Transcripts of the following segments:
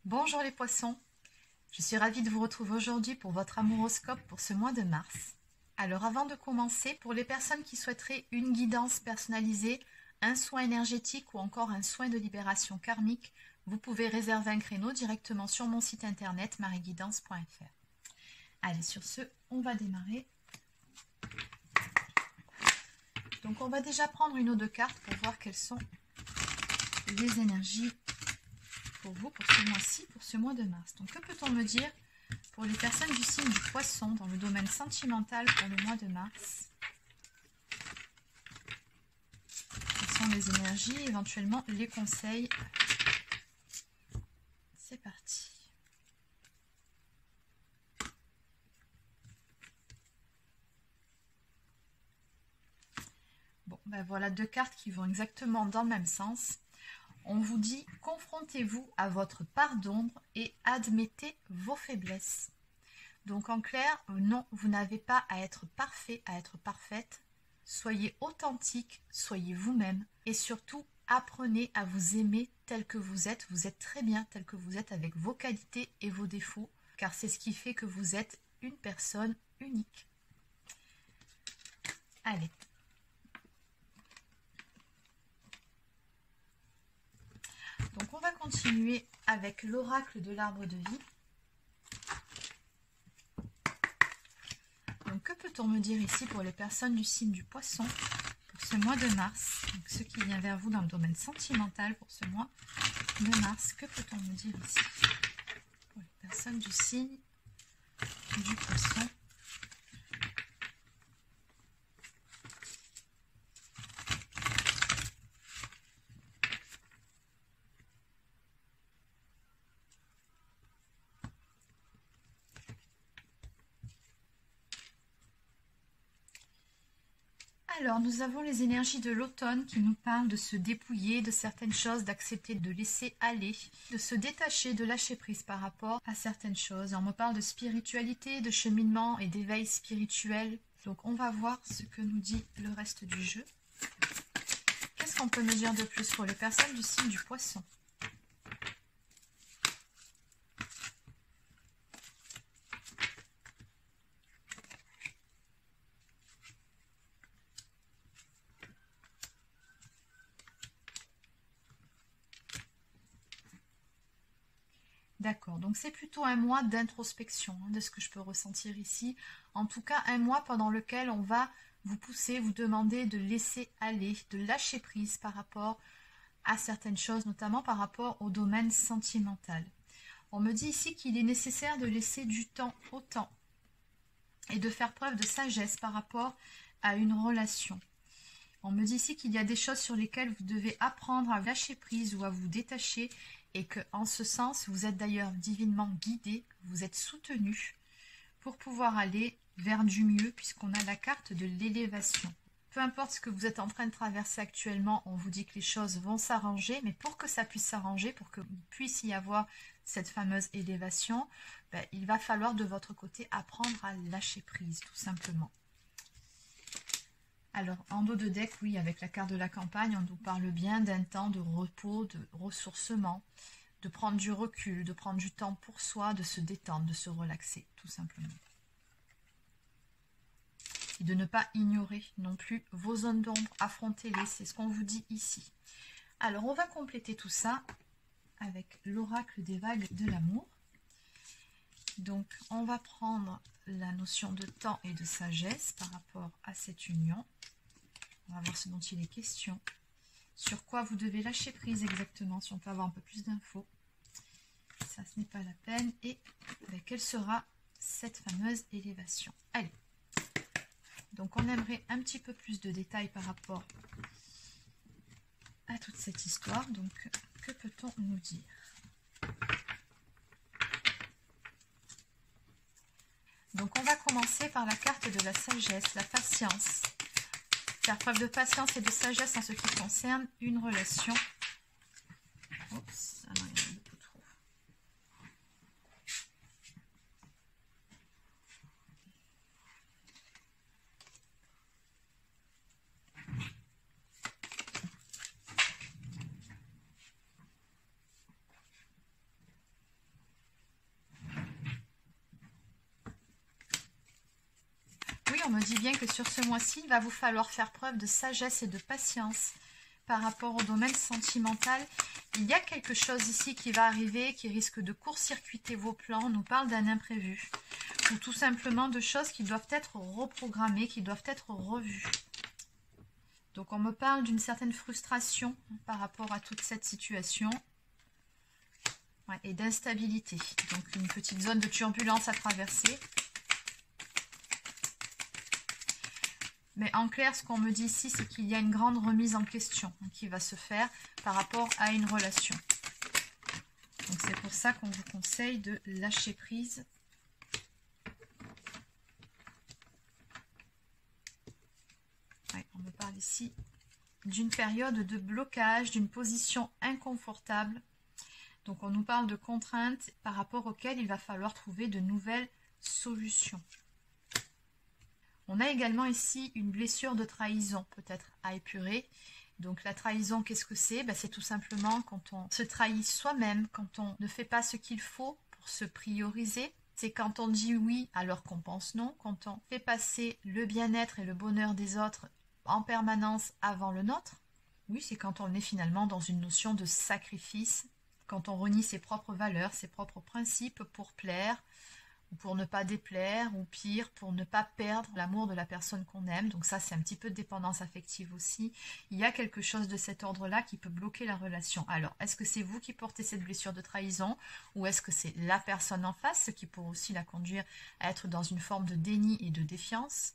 Bonjour les poissons, je suis ravie de vous retrouver aujourd'hui pour votre amouroscope pour ce mois de mars. Alors avant de commencer, pour les personnes qui souhaiteraient une guidance personnalisée, un soin énergétique ou encore un soin de libération karmique, vous pouvez réserver un créneau directement sur mon site internet marieguidance.fr. Allez, sur ce, on va démarrer. Donc on va déjà prendre une ou deux cartes pour voir quelles sont les énergies pour vous, pour ce mois-ci, pour ce mois de mars. Donc, que peut-on me dire pour les personnes du signe du poisson dans le domaine sentimental pour le mois de mars? Quelles sont les énergies, éventuellement les conseils? C'est parti. Bon, ben voilà deux cartes qui vont exactement dans le même sens. On vous dit, confrontez-vous à votre part d'ombre et admettez vos faiblesses. Donc en clair, non, vous n'avez pas à être parfait, à être parfaite. Soyez authentique, soyez vous-même et surtout, apprenez à vous aimer tel que vous êtes. Vous êtes très bien tel que vous êtes avec vos qualités et vos défauts, car c'est ce qui fait que vous êtes une personne unique. Allez. Donc on va continuer avec l'oracle de l'arbre de vie. Donc que peut-on me dire ici pour les personnes du signe du poisson pour ce mois de mars? Donc ce qui vient vers vous dans le domaine sentimental pour ce mois de mars. Que peut-on me dire ici pour les personnes du signe du poisson? Alors, nous avons les énergies de l'automne qui nous parlent de se dépouiller de certaines choses, d'accepter de laisser aller, de se détacher, de lâcher prise par rapport à certaines choses. On me parle de spiritualité, de cheminement et d'éveil spirituel. Donc, on va voir ce que nous dit le reste du jeu. Qu'est-ce qu'on peut me dire de plus pour les personnes du signe du poisson ? D'accord, donc c'est plutôt un mois d'introspection, de ce que je peux ressentir ici. En tout cas, un mois pendant lequel on va vous pousser, vous demander de laisser aller, de lâcher prise par rapport à certaines choses, notamment par rapport au domaine sentimental. On me dit ici qu'il est nécessaire de laisser du temps au temps et de faire preuve de sagesse par rapport à une relation. On me dit ici qu'il y a des choses sur lesquelles vous devez apprendre à lâcher prise ou à vous détacher et que, en ce sens, vous êtes d'ailleurs divinement guidé, vous êtes soutenu pour pouvoir aller vers du mieux puisqu'on a la carte de l'élévation. Peu importe ce que vous êtes en train de traverser actuellement, on vous dit que les choses vont s'arranger, mais pour que ça puisse s'arranger, pour qu'il puisse y avoir cette fameuse élévation, il va falloir de votre côté apprendre à lâcher prise, tout simplement. Alors, en dos de deck, oui, avec la carte de la campagne, on nous parle bien d'un temps de repos, de ressourcement, de prendre du recul, de prendre du temps pour soi, de se détendre, de se relaxer, tout simplement. Et de ne pas ignorer non plus vos zones d'ombre, affrontez-les, c'est ce qu'on vous dit ici. Alors, on va compléter tout ça avec l'oracle des vagues de l'amour. Donc, on va prendre la notion de temps et de sagesse par rapport à cette union. On va voir ce dont il est question. Sur quoi vous devez lâcher prise exactement, si on peut avoir un peu plus d'infos. Ça, ce n'est pas la peine. Et quelle sera cette fameuse élévation? Allez. Donc, on aimerait un petit peu plus de détails par rapport à toute cette histoire. Donc, que peut-on nous dire? Donc, on va commencer par la carte de la sagesse, la patience. Faire preuve de patience et de sagesse en ce qui concerne une relation. Oups, ah non, il y en a beaucoup trop. on me dit bien que sur ce mois-ci, il va vous falloir faire preuve de sagesse et de patience par rapport au domaine sentimental. Il y a quelque chose ici qui va arriver, qui risque de court-circuiter vos plans. On nous parle d'un imprévu. Ou tout simplement de choses qui doivent être reprogrammées, qui doivent être revues. Donc on me parle d'une certaine frustration par rapport à toute cette situation. Ouais, et d'instabilité. Donc une petite zone de turbulence à traverser. Mais en clair, ce qu'on me dit ici, c'est qu'il y a une grande remise en question qui va se faire par rapport à une relation. Donc c'est pour ça qu'on vous conseille de lâcher prise. Ouais, on me parle ici d'une période de blocage, d'une position inconfortable. Donc on nous parle de contraintes par rapport auxquelles il va falloir trouver de nouvelles solutions. On a également ici une blessure de trahison peut-être à épurer. Donc la trahison, qu'est-ce que c'est? C'est tout simplement quand on se trahit soi-même, quand on ne fait pas ce qu'il faut pour se prioriser. C'est quand on dit oui alors qu'on pense non, quand on fait passer le bien-être et le bonheur des autres en permanence avant le nôtre. Oui, c'est quand on est finalement dans une notion de sacrifice, quand on renie ses propres valeurs, ses propres principes pour plaire, ou pour ne pas déplaire, ou pire, pour ne pas perdre l'amour de la personne qu'on aime. Donc ça, c'est un petit peu de dépendance affective aussi. Il y a quelque chose de cet ordre-là qui peut bloquer la relation. Alors, est-ce que c'est vous qui portez cette blessure de trahison, ou est-ce que c'est la personne en face, ce qui pourrait aussi la conduire à être dans une forme de déni et de défiance?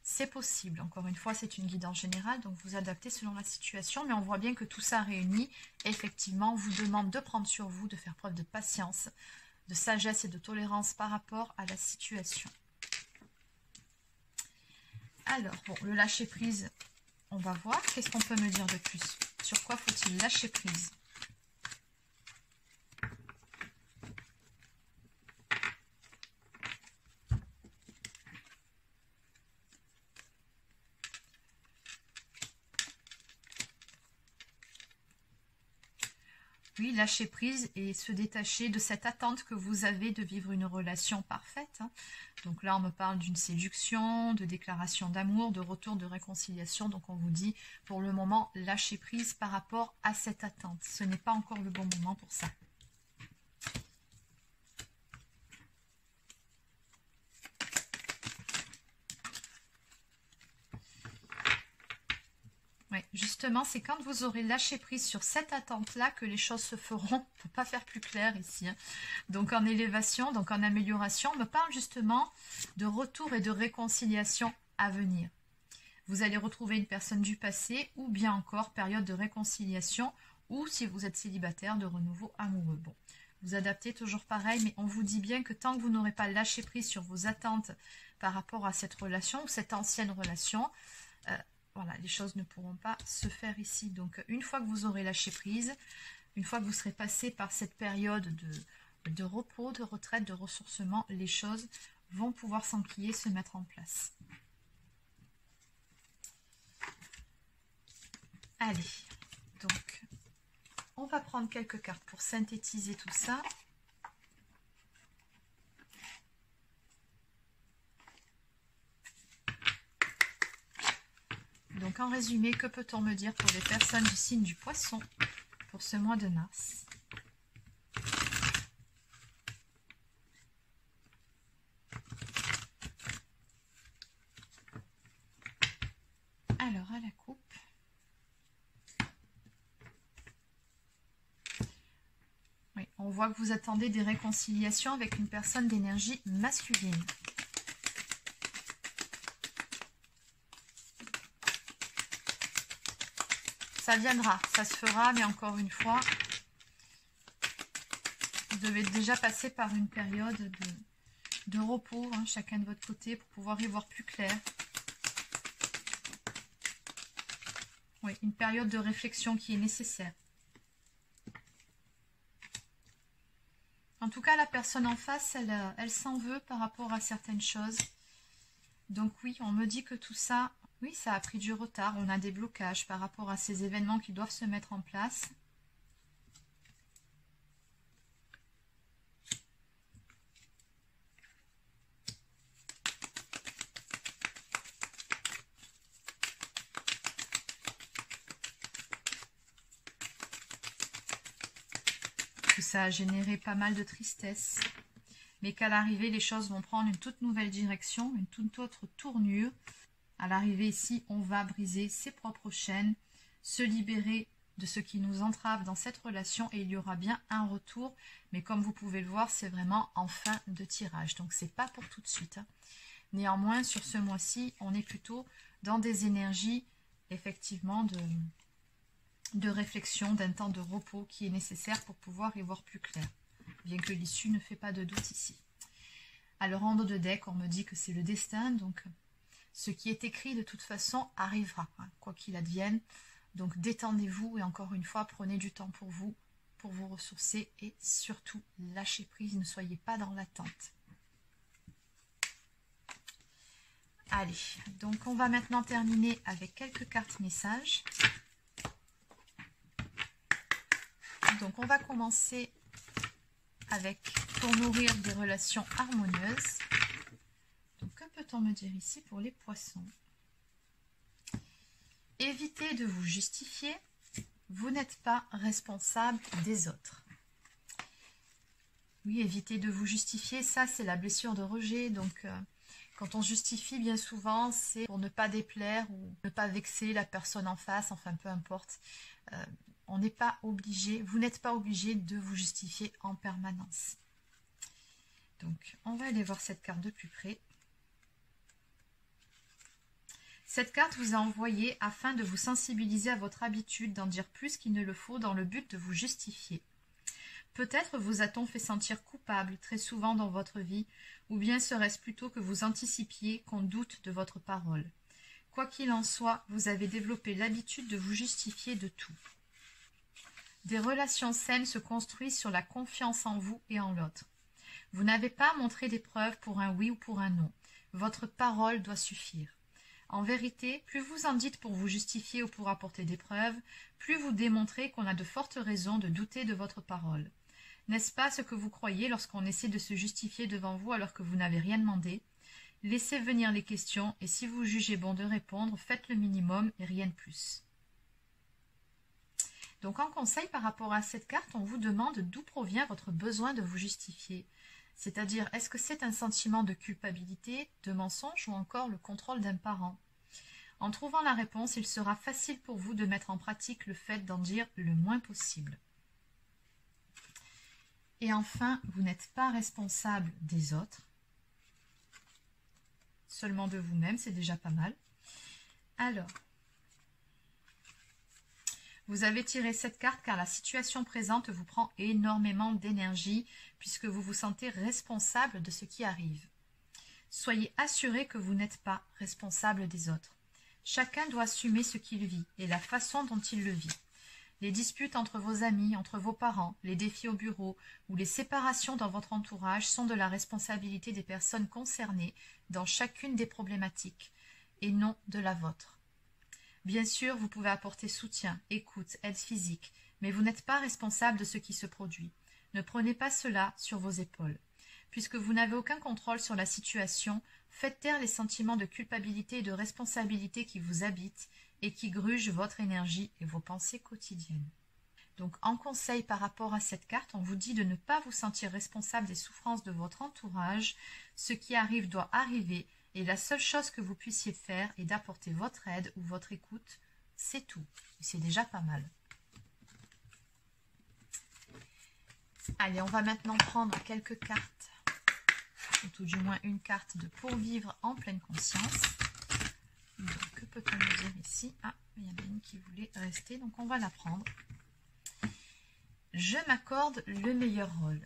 C'est possible. Encore une fois, c'est une guidance générale, donc vous adaptez selon la situation, mais on voit bien que tout ça réuni, effectivement, vous demande de prendre sur vous, de faire preuve de patience, de sagesse et de tolérance par rapport à la situation. Alors, bon, le lâcher prise, on va voir. Qu'est-ce qu'on peut me dire de plus? Sur quoi faut-il lâcher prise? Oui, lâcher prise et se détacher de cette attente que vous avez de vivre une relation parfaite. Donc là, on me parle d'une séduction, de déclaration d'amour, de retour de réconciliation. Donc on vous dit, pour le moment, lâcher prise par rapport à cette attente. Ce n'est pas encore le bon moment pour ça. Oui, justement, c'est quand vous aurez lâché prise sur cette attente-là que les choses se feront. On ne peut pas faire plus clair ici. Donc en élévation, donc en amélioration, on me parle justement de retour et de réconciliation à venir. Vous allez retrouver une personne du passé ou bien encore période de réconciliation ou si vous êtes célibataire, de renouveau amoureux. Bon, vous adaptez toujours pareil, mais on vous dit bien que tant que vous n'aurez pas lâché prise sur vos attentes par rapport à cette relation ou cette ancienne relation, voilà, les choses ne pourront pas se faire ici. Donc, une fois que vous aurez lâché prise, une fois que vous serez passé par cette période de repos, de retraite, de ressourcement, les choses vont pouvoir s'enquiller, se mettre en place. Allez, donc, on va prendre quelques cartes pour synthétiser tout ça. Donc en résumé, que peut-on me dire pour les personnes du signe du Poisson pour ce mois de mars? Alors à la coupe. Oui, on voit que vous attendez des réconciliations avec une personne d'énergie masculine. Ça viendra, ça se fera, mais encore une fois, vous devez déjà passer par une période de repos, chacun de votre côté, pour pouvoir y voir plus clair. Oui, une période de réflexion qui est nécessaire. En tout cas, la personne en face, elle s'en veut par rapport à certaines choses. Donc oui, on me dit que tout ça... Oui, ça a pris du retard, on a des blocages par rapport à ces événements qui doivent se mettre en place. que ça a généré pas mal de tristesse, mais qu'à l'arrivée, les choses vont prendre une toute nouvelle direction, une toute autre tournure. À l'arrivée ici, on va briser ses propres chaînes, se libérer de ce qui nous entrave dans cette relation et il y aura bien un retour. Mais comme vous pouvez le voir, c'est vraiment en fin de tirage. Donc, c'est pas pour tout de suite. Néanmoins, sur ce mois-ci, on est plutôt dans des énergies, effectivement, de réflexion, d'un temps de repos qui est nécessaire pour pouvoir y voir plus clair. Bien que l'issue ne fait pas de doute ici. Alors, en dos de deck, on me dit que c'est le destin, donc ce qui est écrit de toute façon arrivera, hein, quoi qu'il advienne. Donc détendez-vous et encore une fois, prenez du temps pour vous ressourcer et surtout lâchez prise, ne soyez pas dans l'attente. Allez, donc on va maintenant terminer avec quelques cartes messages. Donc on va commencer avec pour nourrir des relations harmonieuses. Donc que peut-on me dire ici pour les poissons? Évitez de vous justifier, vous n'êtes pas responsable des autres. Oui, évitez de vous justifier, ça c'est la blessure de rejet. Donc quand on justifie bien souvent, c'est pour ne pas déplaire ou ne pas vexer la personne en face, enfin peu importe. On n'est pas obligé, vous n'êtes pas obligé de vous justifier en permanence. Donc on va aller voir cette carte de plus près. Cette carte vous a envoyé afin de vous sensibiliser à votre habitude d'en dire plus qu'il ne le faut dans le but de vous justifier. Peut-être vous a-t-on fait sentir coupable très souvent dans votre vie, ou bien serait-ce plutôt que vous anticipiez qu'on doute de votre parole. Quoi qu'il en soit, vous avez développé l'habitude de vous justifier de tout. Des relations saines se construisent sur la confiance en vous et en l'autre. Vous n'avez pas à montrer des preuves pour un oui ou pour un non. Votre parole doit suffire. En vérité, plus vous en dites pour vous justifier ou pour apporter des preuves, plus vous démontrez qu'on a de fortes raisons de douter de votre parole. N'est-ce pas ce que vous croyez lorsqu'on essaie de se justifier devant vous alors que vous n'avez rien demandé? Laissez venir les questions et si vous jugez bon de répondre, faites le minimum et rien de plus. Donc en conseil par rapport à cette carte, on vous demande d'où provient votre besoin de vous justifier. C'est-à-dire, est-ce que c'est un sentiment de culpabilité, de mensonge ou encore le contrôle d'un parent? En trouvant la réponse, il sera facile pour vous de mettre en pratique le fait d'en dire le moins possible. Et enfin, vous n'êtes pas responsable des autres. Seulement de vous-même, c'est déjà pas mal. Alors, vous avez tiré cette carte car la situation présente vous prend énormément d'énergie puisque vous vous sentez responsable de ce qui arrive. Soyez assuré que vous n'êtes pas responsable des autres. Chacun doit assumer ce qu'il vit et la façon dont il le vit. Les disputes entre vos amis, entre vos parents, les défis au bureau ou les séparations dans votre entourage sont de la responsabilité des personnes concernées dans chacune des problématiques et non de la vôtre. Bien sûr, vous pouvez apporter soutien, écoute, aide physique, mais vous n'êtes pas responsable de ce qui se produit. Ne prenez pas cela sur vos épaules. Puisque vous n'avez aucun contrôle sur la situation, faites taire les sentiments de culpabilité et de responsabilité qui vous habitent et qui grugent votre énergie et vos pensées quotidiennes. Donc, en conseil par rapport à cette carte, on vous dit de ne pas vous sentir responsable des souffrances de votre entourage. Ce qui arrive doit arriver. Et la seule chose que vous puissiez faire est d'apporter votre aide ou votre écoute, c'est tout. C'est déjà pas mal. Allez, on va maintenant prendre quelques cartes, ou tout du moins une carte de pour vivre en pleine conscience. Donc, que peut-on nous dire ici? Ah, il y en a une qui voulait rester, donc on va la prendre. Je m'accorde le meilleur rôle.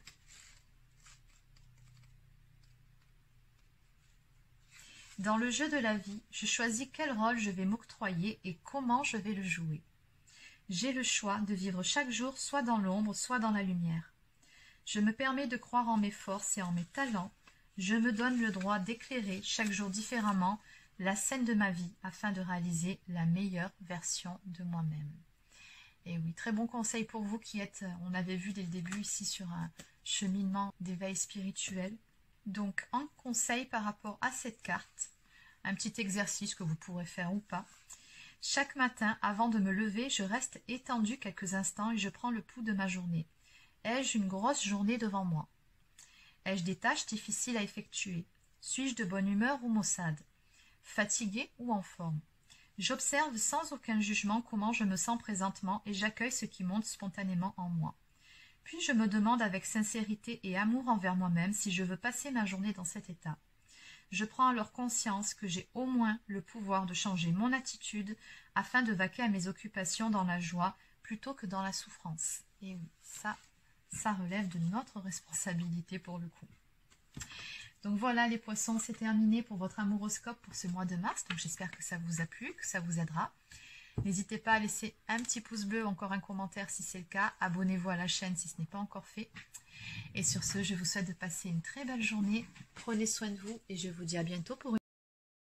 Dans le jeu de la vie, je choisis quel rôle je vais m'octroyer et comment je vais le jouer. J'ai le choix de vivre chaque jour soit dans l'ombre, soit dans la lumière. Je me permets de croire en mes forces et en mes talents. Je me donne le droit d'éclairer chaque jour différemment la scène de ma vie afin de réaliser la meilleure version de moi-même. Et oui, très bon conseil pour vous qui êtes, on avait vu dès le début ici sur un cheminement d'éveil spirituel. Donc, en conseil par rapport à cette carte, un petit exercice que vous pourrez faire ou pas. Chaque matin, avant de me lever, je reste étendue quelques instants et je prends le pouls de ma journée. Ai-je une grosse journée devant moi? Ai-je des tâches difficiles à effectuer? Suis-je de bonne humeur ou maussade? Fatiguée ou en forme? J'observe sans aucun jugement comment je me sens présentement et j'accueille ce qui monte spontanément en moi. Puis je me demande avec sincérité et amour envers moi-même si je veux passer ma journée dans cet état. Je prends alors conscience que j'ai au moins le pouvoir de changer mon attitude afin de vaquer à mes occupations dans la joie plutôt que dans la souffrance. Et oui, ça relève de notre responsabilité pour le coup. Donc voilà les poissons, c'est terminé pour votre amouroscope pour ce mois de mars. Donc j'espère que ça vous a plu, que ça vous aidera. N'hésitez pas à laisser un petit pouce bleu, encore un commentaire si c'est le cas. Abonnez-vous à la chaîne si ce n'est pas encore fait. Et sur ce, je vous souhaite de passer une très belle journée. Prenez soin de vous et je vous dis à bientôt pour une